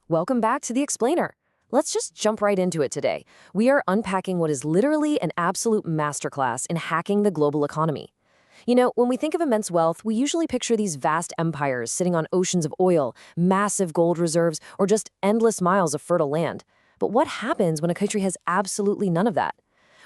Welcome back to The Explainer. Let's just jump right into it today. We are unpacking what is literally an absolute masterclass in hacking the global economy. You know, when we think of immense wealth, we usually picture these vast empires sitting on oceans of oil, massive gold reserves, or just endless miles of fertile land. But what happens when a country has absolutely none of that?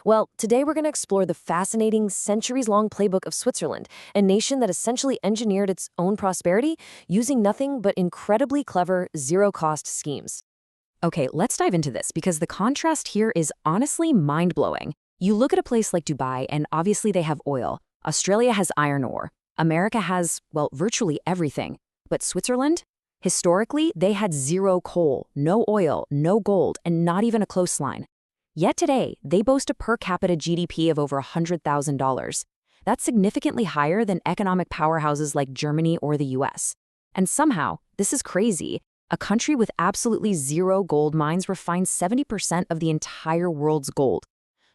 Well, today we're going to explore the fascinating centuries-long playbook of Switzerland, a nation that essentially engineered its own prosperity using nothing but incredibly clever, zero-cost schemes. Okay, let's dive into this because the contrast here is honestly mind-blowing. You look at a place like Dubai and obviously they have oil. Australia has iron ore. America has, well, virtually everything. But Switzerland? Historically, they had zero coal, no oil, no gold, and not even a coastline. Yet today, they boast a per capita GDP of over $100,000. That's significantly higher than economic powerhouses like Germany or the US. And somehow, this is crazy, a country with absolutely zero gold mines refines 70% of the entire world's gold.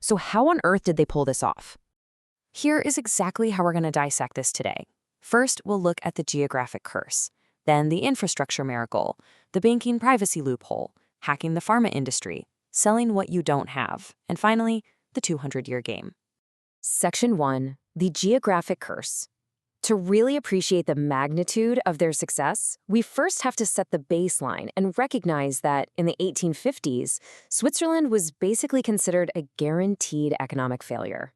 So how on earth did they pull this off? Here is exactly how we're going to dissect this today. First, we'll look at the geographic curse, then the infrastructure miracle, the banking privacy loophole, hacking the pharma industry, selling what you don't have, and finally, the 200-year game. Section 1. The geographic curse. To really appreciate the magnitude of their success, we first have to set the baseline and recognize that in the 1850s, Switzerland was basically considered a guaranteed economic failure.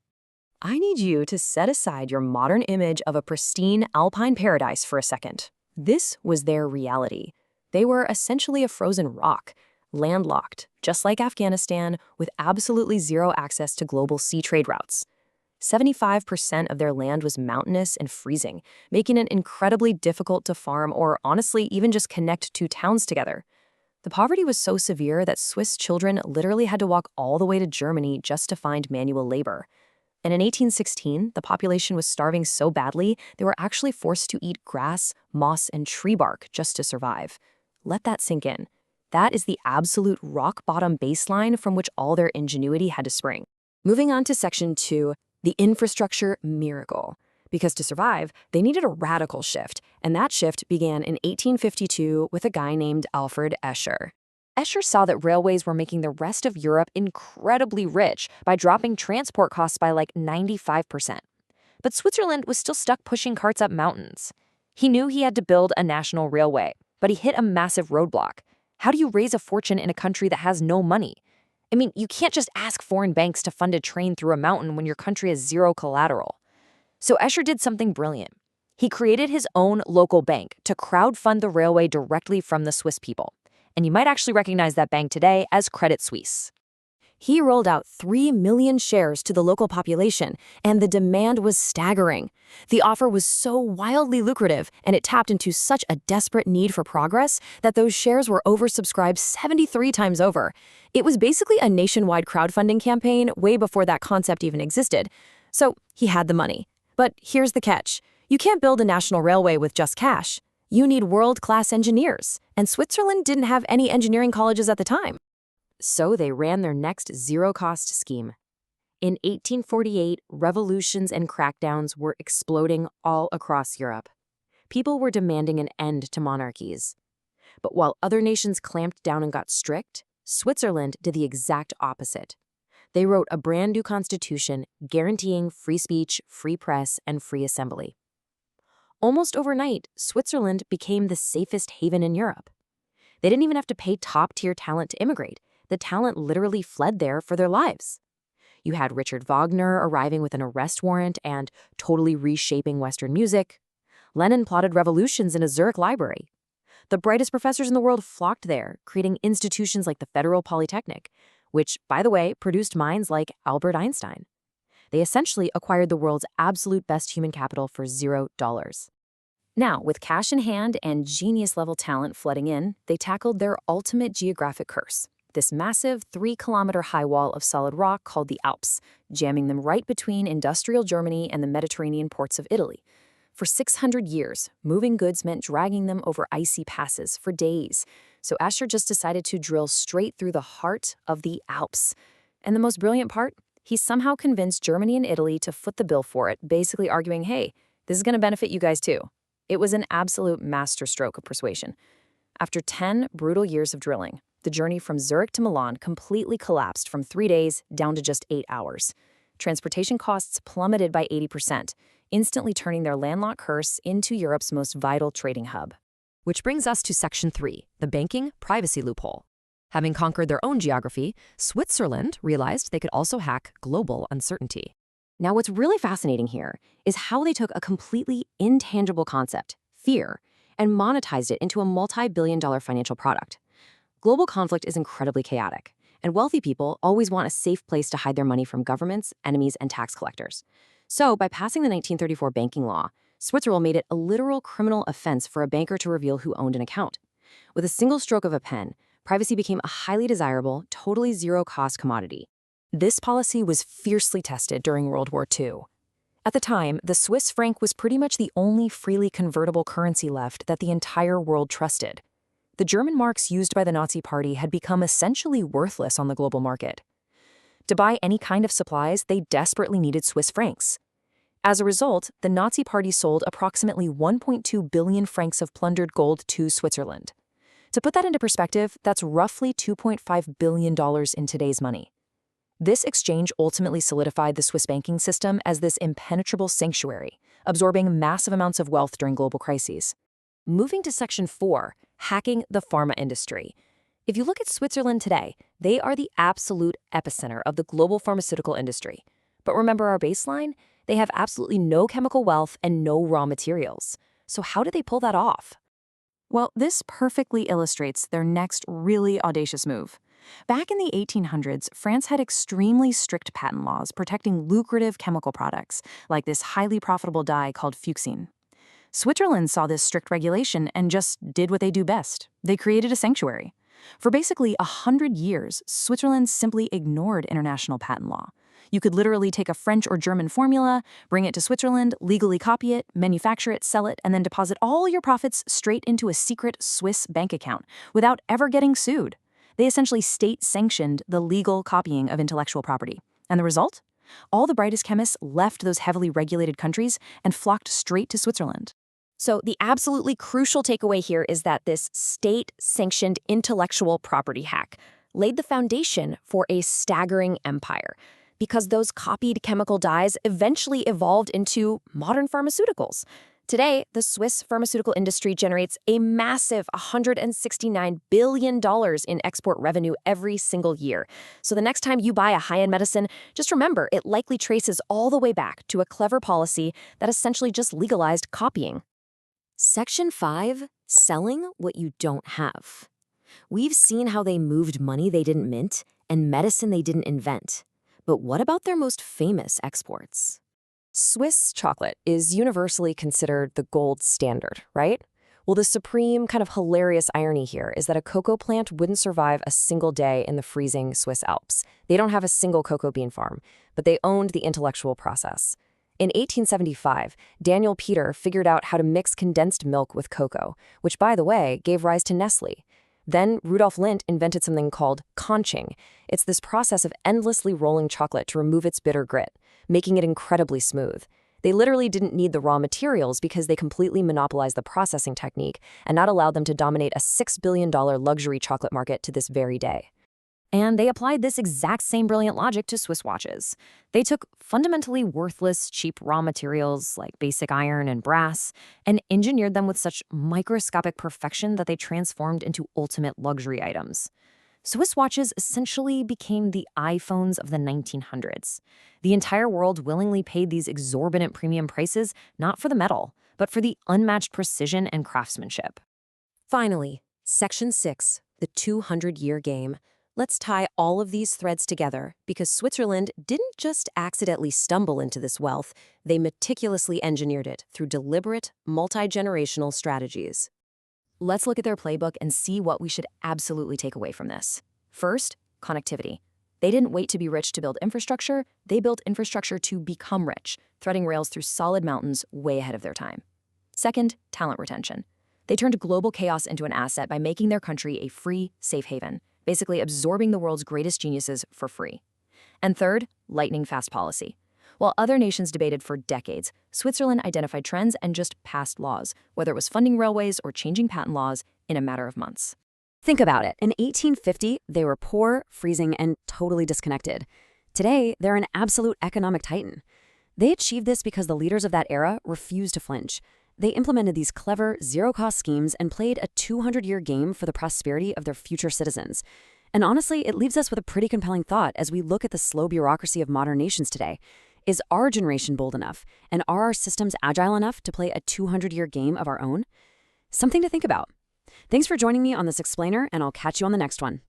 I need you to set aside your modern image of a pristine alpine paradise for a second. This was their reality. They were essentially a frozen rock, landlocked, just like Afghanistan, with absolutely zero access to global sea trade routes. 75% of their land was mountainous and freezing, making it incredibly difficult to farm or, honestly, even just connect two towns together. The poverty was so severe that Swiss children literally had to walk all the way to Germany just to find manual labor. And in 1816, the population was starving so badly they were actually forced to eat grass, moss, and tree bark just to survive. Let that sink in. That is the absolute rock-bottom baseline from which all their ingenuity had to spring. Moving on to Section 2, the infrastructure miracle. Because to survive, they needed a radical shift, and that shift began in 1852 with a guy named Alfred Escher. Escher saw that railways were making the rest of Europe incredibly rich by dropping transport costs by like 95%. But Switzerland was still stuck pushing carts up mountains. He knew he had to build a national railway, but he hit a massive roadblock. How do you raise a fortune in a country that has no money? I mean, you can't just ask foreign banks to fund a train through a mountain when your country has zero collateral. So Escher did something brilliant. He created his own local bank to crowdfund the railway directly from the Swiss people. And you might actually recognize that bank today as Credit Suisse. He rolled out 3 million shares to the local population, and the demand was staggering. The offer was so wildly lucrative, and it tapped into such a desperate need for progress that those shares were oversubscribed 73 times over. It was basically a nationwide crowdfunding campaign way before that concept even existed. So he had the money. But here's the catch. You can't build a national railway with just cash. You need world-class engineers, and Switzerland didn't have any engineering colleges at the time. So they ran their next zero-cost scheme. In 1848, revolutions and crackdowns were exploding all across Europe. People were demanding an end to monarchies. But while other nations clamped down and got strict, Switzerland did the exact opposite. They wrote a brand new constitution guaranteeing free speech, free press, and free assembly. Almost overnight, Switzerland became the safest haven in Europe. They didn't even have to pay top-tier talent to immigrate. The talent literally fled there for their lives. You had Richard Wagner arriving with an arrest warrant and totally reshaping Western music. Lenin plotted revolutions in a Zurich library. The brightest professors in the world flocked there, creating institutions like the Federal Polytechnic, which, by the way, produced minds like Albert Einstein. They essentially acquired the world's absolute best human capital for $0. Now, with cash in hand and genius-level talent flooding in, they tackled their ultimate geographic curse. This massive 3-kilometer high wall of solid rock called the Alps, jamming them right between industrial Germany and the Mediterranean ports of Italy. For 600 years, moving goods meant dragging them over icy passes for days. So Escher just decided to drill straight through the heart of the Alps. And the most brilliant part? He somehow convinced Germany and Italy to foot the bill for it, basically arguing, hey, this is going to benefit you guys too. It was an absolute masterstroke of persuasion. After 10 brutal years of drilling, the journey from Zurich to Milan completely collapsed from 3 days down to just 8 hours. Transportation costs plummeted by 80%, instantly turning their landlocked curse into Europe's most vital trading hub. Which brings us to Section 3, the banking privacy loophole. Having conquered their own geography, Switzerland realized they could also hack global uncertainty. Now, what's really fascinating here is how they took a completely intangible concept, fear, and monetized it into a multi-billion-dollar financial product. Global conflict is incredibly chaotic, and wealthy people always want a safe place to hide their money from governments, enemies, and tax collectors. So, by passing the 1934 banking law, Switzerland made it a literal criminal offense for a banker to reveal who owned an account. With a single stroke of a pen, privacy became a highly desirable, totally zero-cost commodity. This policy was fiercely tested during World War II. At the time, the Swiss franc was pretty much the only freely convertible currency left that the entire world trusted. The German marks used by the Nazi Party had become essentially worthless on the global market. To buy any kind of supplies, they desperately needed Swiss francs. As a result, the Nazi Party sold approximately 1.2 billion francs of plundered gold to Switzerland. To put that into perspective, that's roughly $2.5 billion in today's money. This exchange ultimately solidified the Swiss banking system as this impenetrable sanctuary, absorbing massive amounts of wealth during global crises. Moving to Section 4, hacking the pharma industry. If you look at Switzerland today, they are the absolute epicenter of the global pharmaceutical industry. But remember our baseline? They have absolutely no chemical wealth and no raw materials. So how did they pull that off? Well, this perfectly illustrates their next really audacious move. Back in the 1800s, France had extremely strict patent laws protecting lucrative chemical products, like this highly profitable dye called fuchsine. Switzerland saw this strict regulation and just did what they do best. They created a sanctuary. For basically 100 years, Switzerland simply ignored international patent law. You could literally take a French or German formula, bring it to Switzerland, legally copy it, manufacture it, sell it, and then deposit all your profits straight into a secret Swiss bank account without ever getting sued. They essentially state-sanctioned the legal copying of intellectual property. And the result? All the brightest chemists left those heavily regulated countries and flocked straight to Switzerland. So the absolutely crucial takeaway here is that this state-sanctioned intellectual property hack laid the foundation for a staggering empire, because those copied chemical dyes eventually evolved into modern pharmaceuticals. Today, the Swiss pharmaceutical industry generates a massive $169 billion in export revenue every single year. So the next time you buy a high-end medicine, just remember it likely traces all the way back to a clever policy that essentially just legalized copying. Section 5, selling what you don't have. We've seen how they moved money they didn't mint and medicine they didn't invent. But what about their most famous exports? Swiss chocolate is universally considered the gold standard, right? Well, the supreme kind of hilarious irony here is that a cocoa plant wouldn't survive a single day in the freezing Swiss Alps. They don't have a single cocoa bean farm, but they owned the intellectual process. In 1875, Daniel Peter figured out how to mix condensed milk with cocoa, which, by the way, gave rise to Nestle. Then Rudolf Lindt invented something called conching. It's this process of endlessly rolling chocolate to remove its bitter grit, making it incredibly smooth. They literally didn't need the raw materials because they completely monopolized the processing technique and that allowed them to dominate a $6 billion luxury chocolate market to this very day. And they applied this exact same brilliant logic to Swiss watches. They took fundamentally worthless, cheap raw materials like basic iron and brass and engineered them with such microscopic perfection that they transformed into ultimate luxury items. Swiss watches essentially became the iPhones of the 1900s. The entire world willingly paid these exorbitant premium prices not for the metal, but for the unmatched precision and craftsmanship. Finally, Section 6, the 200-year game. Let's tie all of these threads together because Switzerland didn't just accidentally stumble into this wealth, they meticulously engineered it through deliberate, multi-generational strategies. Let's look at their playbook and see what we should absolutely take away from this. First, connectivity. They didn't wait to be rich to build infrastructure, they built infrastructure to become rich, threading rails through solid mountains way ahead of their time. Second, talent retention. They turned global chaos into an asset by making their country a free, safe haven, basically absorbing the world's greatest geniuses for free. And third, lightning-fast policy. While other nations debated for decades, Switzerland identified trends and just passed laws, whether it was funding railways or changing patent laws, in a matter of months. Think about it. In 1850, they were poor, freezing, and totally disconnected. Today, they're an absolute economic titan. They achieved this because the leaders of that era refused to flinch. They implemented these clever, zero-cost schemes and played a 200-year game for the prosperity of their future citizens. And honestly, it leaves us with a pretty compelling thought as we look at the slow bureaucracy of modern nations today. Is our generation bold enough, and are our systems agile enough to play a 200-year game of our own? Something to think about. Thanks for joining me on this explainer, and I'll catch you on the next one.